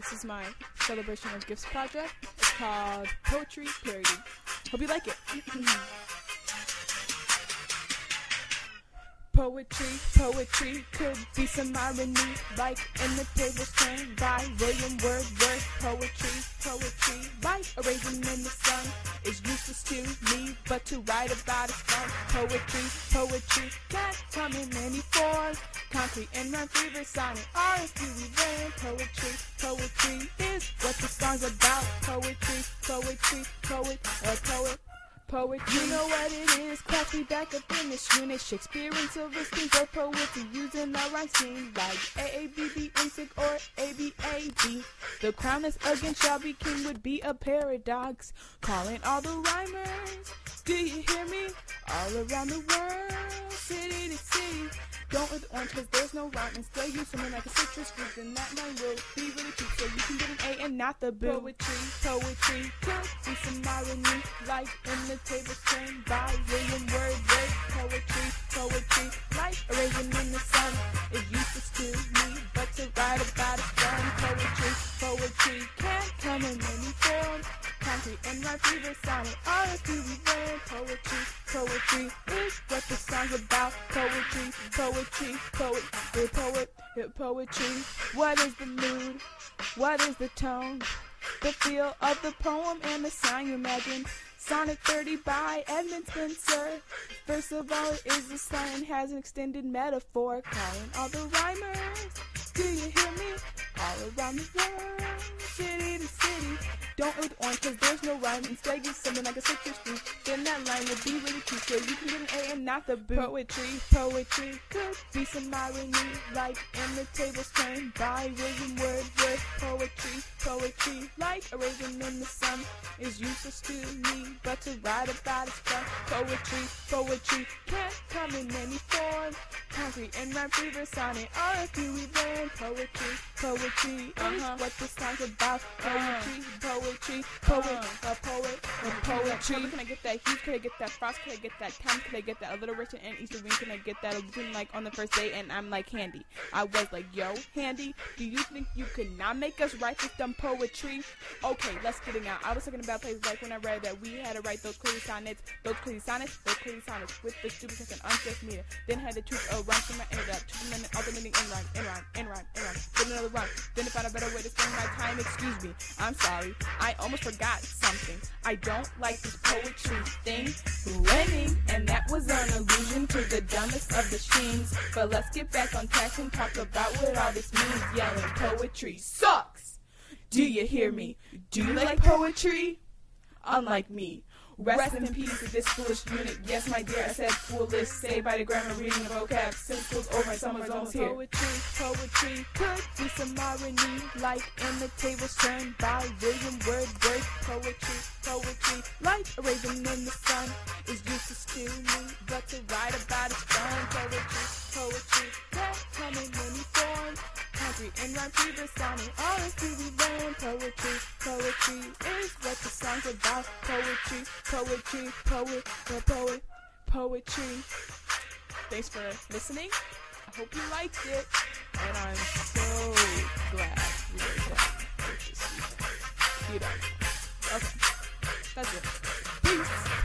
This is my celebration of gifts project. It's called Poetry Parody. Hope you like it. Poetry could be some irony, like in the tables turned by William Wordsworth. Poetry, like a raisin in the sun, is useless to me, but to write about is fun. Poetry can't come in many forms. Concrete and rhyme, fever, sonnet, are a few we learn. Poetry is what the song's about. Poetry. You know what it is, class me back up in this unit. Shakespeare and Silverstein, both poets are using the rhyme scheme like AABB, insig, or ABAB. The crown is again shall be king would be a paradox. Calling all the rhymers, do you hear me? All around the world, city to city. Don't with orange cause there's no rhyme, and still use something like a citrus fruit, then that line will be really cute, so you can get an A and not the B. Poetry could be some irony, like in the tables turned by William Wordsworth. Poetry, like a raisin in the sun, is useless to me, but to write about is fun. Poetry can't come in many forms. Concrete and rhyme, fever, sonnet, are a few we learn. Poetry is what the song's about. Poetry. What is the mood? What is the tone? The feel of the poem and the sign you imagine. Sonnet 30 by Edmund Spencer. First of all, it is a sign and has an extended metaphor. Calling all the rhymers, do you hear me? All around the world, city to city. Don't with orange cause there's no rhyme. Instead use something like a citrus fruit, then that line will be really cute, so you can get an A and not the B. Poetry could be some irony, like in the tables turned by William Wordsworth. Poetry, like a raisin in the sun, is useless to me, but to write about is fun. Poetry can't come in any form. Concrete and rhyme, fever, sonnet, are a few we learn. Poetry is what this song's about. Poetry. Can I get that heat? Can I get that frost? Can I get that time? Can I get that alliteration and Easter ring? Can I get that between like on the first day? And I'm like, Handy. I was like, yo, Handy, do you think you could not make us write this dumb poetry? Okay, let's get it out. I was talking about places like when I read that we had to write those crazy sonnets with the stupid and unjust meter. Then had to choose a rhyme from my ended up, choosing an alternating in rhyme. Then another rhyme. Then to find a better way to spend my time. Excuse me, I'm sorry. I almost forgot something. I don't like this poetry thing. Rhyming, and that was an allusion to the dumbest of the streams. But let's get back on track and talk about what all this means. Yelling poetry sucks. Do you hear me? Do you like poetry? Unlike me. Rest in peace to this foolish unit. Yes, my dear, I said foolish. Say by the grammar, reading of vocab. Since school's over and summer's almost here. Poetry could be some irony, like in the tables turned by William Wordsworth. Poetry, like a raisin in the sun, is useless to me, but to write about is fun. Poetry can't come in many forms. Concrete and rhyme, fever, sonnet, all is to be learned. Poetry is what the song's about. Poetry. Thanks for listening. I hope you liked it, and I'm so glad we were done with this weekend. Okay, that's it. Peace.